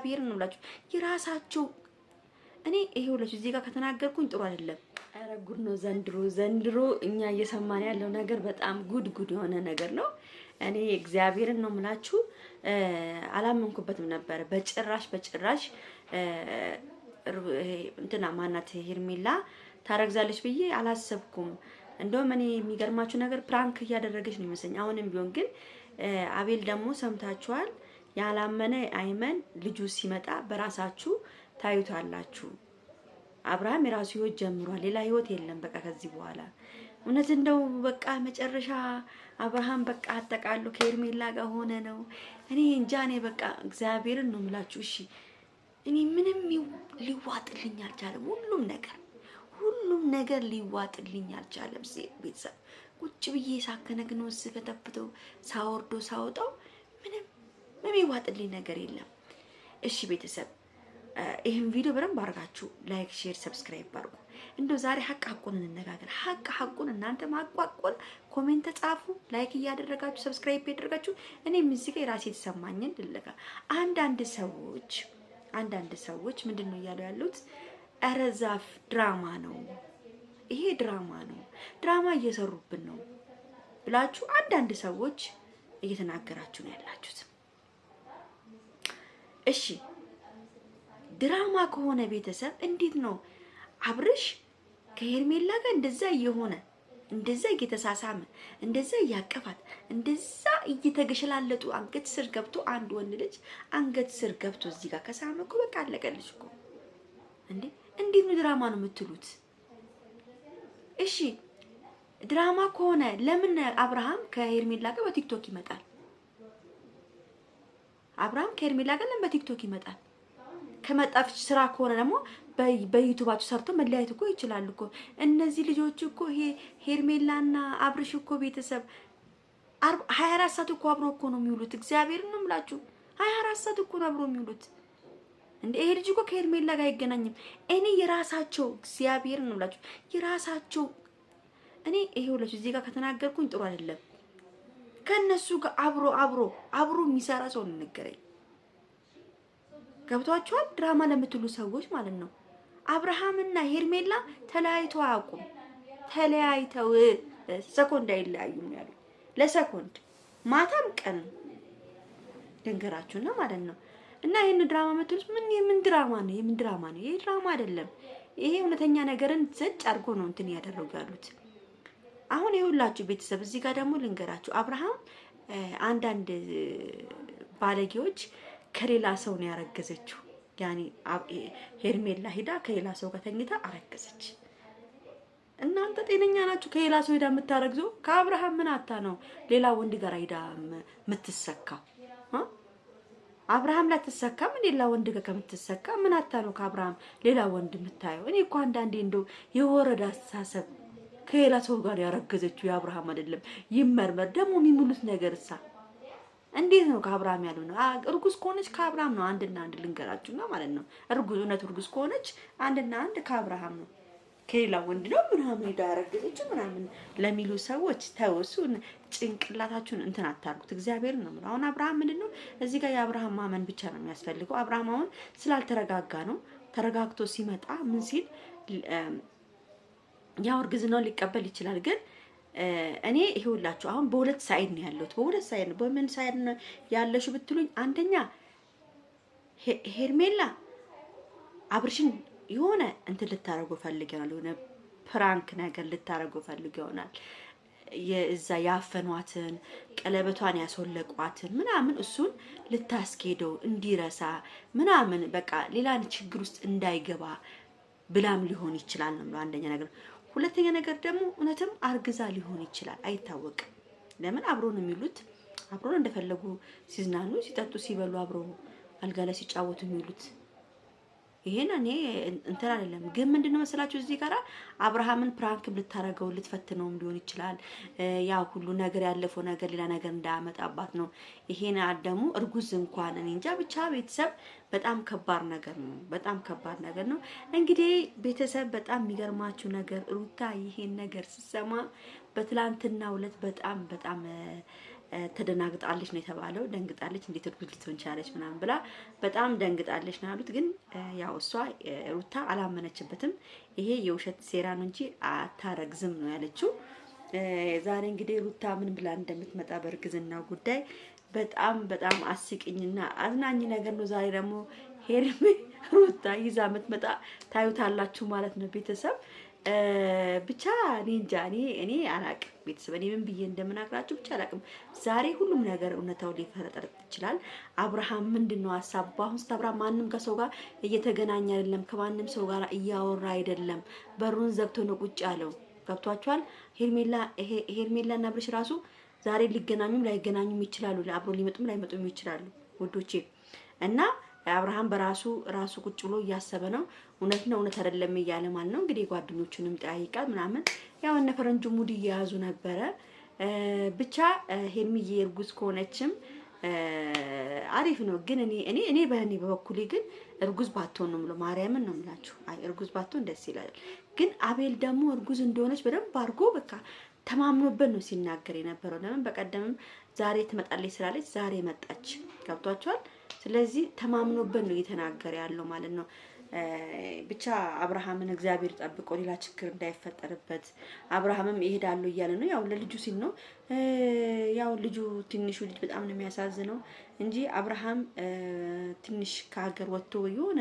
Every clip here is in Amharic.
እግዚአብሔር ነው ብላችሁ የራሳችሁ እኔ ይሄው ለዚህ እዚህ ጋር ከተናገርኩኝ ጥሩ አይደለም። ኧረ ጉድ ነው ዘንድሮ እኛ እየሰማን ያለው ነገር በጣም ጉድ የሆነ ነገር ነው። እኔ እግዚአብሔርን ነው የምላችሁ አላመንኩበትም ነበር በጭራሽ እንትና ማናት ሄርሜላ ታረግዛለች ብዬ አላሰብኩም። እንደውም እኔ የሚገርማችሁ ነገር ፕራንክ እያደረገች ነው ይመስለኝ። አሁንም ቢሆን ግን አቤል ደግሞ ሰምታችኋል። ያላመነ አይመን ልጁ ሲመጣ በራሳችሁ ታዩታላችሁ። አብርሃም የራሱ ህይወት ጀምሯል። ሌላ ህይወት የለም በቃ ከዚህ በኋላ እውነት እንደው በቃ መጨረሻ አብርሃም በቃ አጠቃሉ ከሄርሜላ ጋር ሆነ ነው። እኔ እንጃ እኔ በቃ እግዚአብሔርን ነው የምላችሁ። እሺ እኔ ምንም ሊዋጥልኝ አልቻለም። ሁሉም ነገር ሊዋጥልኝ አልቻለም። ቤተሰብ ቁጭ ብዬ ሳከነግነው ስከተፍተው ሳወርዶ ሳወጣው ምንም የሚዋጥልኝ ነገር የለም። እሺ ቤተሰብ ይሄን ቪዲዮ በደንብ አድርጋችሁ ላይክ፣ ሼር፣ ሰብስክራይብ አድርጉ። እንደው ዛሬ ሐቁን እንነጋገር። ሐቁን እናንተ ማቋቋል ኮሜንት ጻፉ፣ ላይክ እያደረጋችሁ ሰብስክራይብ ያደረጋችሁ እኔም እዚህ ጋር ራሴ የተሰማኝን ልለጋ። አንዳንድ ሰዎች ምንድነው እያሉ ያሉት? ኧረ ዛፍ ድራማ ነው፣ ይሄ ድራማ ነው፣ ድራማ እየሰሩብን ነው ብላችሁ አንዳንድ ሰዎች እየተናገራችሁ ነው ያላችሁት። እሺ ድራማ ከሆነ ቤተሰብ እንዴት ነው አብርሽ ከሄርሜላ ጋር እንደዛ እየሆነ እንደዛ እየተሳሳመ እንደዛ እያቀፋት እንደዛ እየተገሸላለጡ አንገት ስር ገብቶ አንድ ወንድ ልጅ አንገት ስር ገብቶ እዚህ ጋር ከሳመ እኮ በቃ አለቀልሽ እኮ እንዴ! እንዴት ነው ድራማ ነው የምትሉት? እሺ ድራማ ከሆነ ለምን አብርሃም ከሄርሜላ ጋር በቲክቶክ ይመጣል? አብርሃም ከሄርሜላ ጋር ለምን በቲክቶክ ይመጣል? ከመጣፍ ስራ ከሆነ ደግሞ በዩቲዩባችሁ ሰርቶ መለያየት እኮ ይችላል እኮ። እነዚህ ልጆች እኮ ይሄ ሄርሜላና አብርሽ እኮ ቤተሰብ 24 ሰዓት እኮ አብሮ እኮ ነው የሚውሉት። እግዚአብሔርን ነው የምላችሁ 24 ሰዓት እኮ ነው አብሮ የሚውሉት። እንዴ ይሄ ልጅ እኮ ከሄርሜላ ጋር አይገናኝም። እኔ የራሳቸው እግዚአብሔርን ነው የምላችሁ የራሳቸው እኔ ይሄው ለዚህ እዚህ ጋር ከተናገርኩኝ ጥሩ አይደለም። ከነሱ ጋር አብሮ የሚሰራ ሰው ነው ነገረኝ። ገብቷቸዋል? ድራማ ለምትሉ ሰዎች ማለት ነው። አብርሃምና ሄርሜላ ተለያይተው አያውቁም። ተለያይተው ሰኮንድ አይለያዩም ያሉ ለሰኮንድ ማታም ቀን ድንገራችሁና ማለት ነው። እና ይሄን ድራማ የምትሉት የምን ድራማ ነው? ይሄ ድራማ አይደለም። ይሄ እውነተኛ ነገርን ዘጭ አድርጎ ነው እንትን ያደረጉ ያሉት። አሁን ይኸውላችሁ ቤተሰብ እዚህ ጋር ደግሞ ልንገራችሁ። አብርሃም አንዳንድ ባለጌዎች ከሌላ ሰው ነው ያረገዘችው። ያኒ ሄርሜላ ሄዳ ከሌላ ሰው ጋር ተኝታ አረገዘች። እናንተ ጤነኛ ናችሁ? ከሌላ ሰው ሄዳ የምታረግዙ ከአብርሃም ምን አታ ነው ሌላ ወንድ ጋር ሄዳ የምትሰካው? አብርሃም ላይ ተሰካም ሌላ ወንድ ጋር ከምትሰካ ምን አታ ነው ከአብርሃም ሌላ ወንድ የምታየው? እኔ እኮ አንዳንዴ እንደው የወረዳ አስተሳሰብ ከሌላ ሰው ጋር ያረገዘችው የአብርሃም አይደለም ይመርመር። ደግሞ የሚሙሉት ነገርሳ እንዴት ነው ከአብርሃም ያለው ነው? እርጉዝ ከሆነች ከአብርሃም ነው። አንድና አንድ ልንገራችሁና ማለት ነው። እርጉዝ ከሆነች አንድና አንድ ከአብርሃም ነው። ከሌላ ወንድ ነው ምናምን ያረገዘች ምናምን ለሚሉ ሰዎች ተወሱን። ጭንቅላታችሁን እንትን አታርጉት። እግዚአብሔር ነው። አሁን አብርሃም ምንድነው እዚህ ጋር የአብርሃም ማመን ብቻ ነው የሚያስፈልገው። አብርሃም አሁን ስላልተረጋጋ ነው። ተረጋግቶ ሲመጣ ምን ሲል ያው እርግዝናውን ሊቀበል ይችላል። ግን እኔ ይሄውላችሁ አሁን በሁለት ሳይድ ነው ያለሁት። በሁለት ሳይድ ነው። በምን ሳይድ ነው ያለሽው ብትሉኝ፣ አንደኛ ሄርሜላ አብርሽን የሆነ እንትን ልታረገው ፈልግ ይሆናል። የሆነ ፕራንክ ነገር ልታረገው ፈልግ ይሆናል። የዛ ያፈኗትን ቀለበቷን ያስወለቋትን ምናምን እሱን ልታስኬደው እንዲረሳ ምናምን በቃ ሌላ ችግር ውስጥ እንዳይገባ ብላም ሊሆን ይችላል ነው አንደኛ ነገር። ሁለተኛ ነገር ደግሞ እውነትም አርግዛ ሊሆን ይችላል፣ አይታወቅም። ለምን አብሮ ነው የሚሉት፣ አብሮ እንደፈለጉ ሲዝናኑ፣ ሲጠጡ፣ ሲበሉ አብሮ አልጋ ላይ ሲጫወቱ የሚሉት። ይሄን እኔ እንትን አይደለም። ግን ምንድነው መሰላችሁ እዚህ ጋራ አብርሃምን ፕራንክ ልታረገው ልትፈትነው ሊሆን ይችላል። ያ ሁሉ ነገር ያለፈው ነገር ሌላ ነገር እንዳያመጣባት ነው። ይሄን አደሙ እርጉዝ እንኳን እኔ እንጃ ብቻ ቤተሰብ በጣም ከባድ ነገር ነው። በጣም ከባድ ነገር ነው። እንግዲህ ቤተሰብ በጣም የሚገርማችሁ ነገር ሩታ ይሄን ነገር ሲሰማ በትላንትና ዕለት በጣም ተደናግጣለች ነው የተባለው። ደንግጣለች፣ እንዴት እርጉዝ ልትሆን ቻለች ምናምን ብላ በጣም ደንግጣለች ነው ያሉት። ግን ያው እሷ ሩታ አላመነችበትም። ይሄ የውሸት ሴራ ነው እንጂ አታረግዝም ነው ያለችው። ዛሬ እንግዲህ ሩታ ምን ብላ እንደምትመጣ በእርግዝናው ጉዳይ በጣም በጣም አስቂኝና አዝናኝ ነገር ነው። ዛሬ ደግሞ ሩታ ይዛ የምትመጣ ታዩታላችሁ ማለት ነው ቤተሰብ። ብቻ እኔ እንጃ እኔ አላቅም ቤተሰብ፣ እኔ ምን ብዬ እንደምናግራችሁ ብቻ አላቅም። ዛሬ ሁሉም ነገር እውነታው ሊፈጠር ይችላል። አብርሃም ምንድነው ሀሳቡ? በአሁን ሰዓት አብርሃም ማንም ከሰው ጋር እየተገናኘ አይደለም፣ ከማንም ሰው ጋር እያወራ አይደለም። በሩን ዘግቶ ነው ቁጭ ያለው። ገብቷችኋል? ሄርሜላና አብርሽ ራሱ ዛሬ ሊገናኙም ላይገናኙም ይችላሉ። አብሮ ሊመጡም ላይመጡም ይችላሉ ውዶቼ። እና አብርሃም ራሱ ቁጭ ብሎ እያሰበ ነው። እውነት ነው እውነት አይደለም እያለ ማለት ነው። እንግዲህ ጓደኞቹንም ጠይቃል ምናምን። ያው እነ ፈረንጁ ሙድ እየያዙ ነበረ። ብቻ ሄርሚዬ እርጉዝ ከሆነችም አሪፍ ነው። ግን እኔ በበኩሌ ግን እርጉዝ ባትሆን ነው የምለው። ማርያምን ነው የምላችሁ። አይ እርጉዝ ባትሆን ደስ ይላል። ግን አቤል ደግሞ እርጉዝ እንደሆነች በደንብ አድርጎ በቃ ተማምኖበት ነው ሲናገር የነበረው። ለምን በቀደምም ዛሬ ትመጣለች ስላለች ዛሬ መጣች። ገብቷቸዋል። ስለዚህ ተማምኖበት ነው እየተናገረ ያለው ማለት ነው። ብቻ አብርሃምን እግዚአብሔር ጠብቆ ሌላ ችግር እንዳይፈጠርበት። አብርሃምም ይሄዳሉ እያለ ነው። ያው ለልጁ ሲል ነው። ያው ልጁ ትንሹ ልጅ በጣም ነው የሚያሳዝነው እንጂ አብርሃም ትንሽ ከሀገር ወጥቶ የሆነ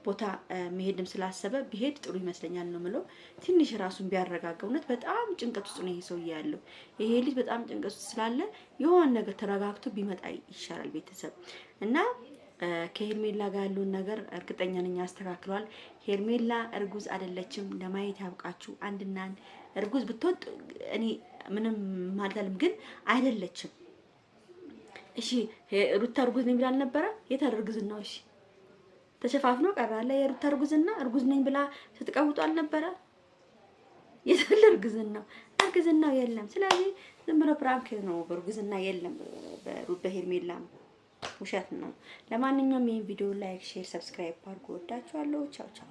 ቦታ መሄድም ስላሰበ ቢሄድ ጥሩ ይመስለኛል ነው የምለው። ትንሽ ራሱን ቢያረጋጋ። እውነት በጣም ጭንቀት ውስጥ ነው ይሄ ሰውዬ ያለው። ይሄ ልጅ በጣም ጭንቀት ውስጥ ስላለ የሆነ ነገር ተረጋግቶ ቢመጣ ይሻላል ቤተሰብ። እና ከሄርሜላ ጋር ያለውን ነገር እርግጠኛ ነኝ ያስተካክለዋል። ሄርሜላ እርጉዝ አይደለችም፣ ለማየት ያብቃችሁ። አንድና አንድ እርጉዝ ብትወጥ እኔ ምንም ማለት አለም፣ ግን አይደለችም። እሺ ሩታ እርጉዝ ነኝ ብላ አልነበረ? የት እርግዝናው? እሺ ተሸፋፍኖ ቀራለ። የሩታ እርጉዝ ነኝ ብላ ስትቀውጡ አልነበረ? የታለ እርግዝናው? እርግዝናው የለም። ስለዚህ ዝም ብሎ ፕራንክ ነው። በእርግዝና የለም በሄርሜላ ውሸት ነው። ለማንኛውም ይሄን ቪዲዮ ላይክ፣ ሼር፣ ሰብስክራይብ አድርጉ። ወዳችኋለሁ። ቻው ቻው።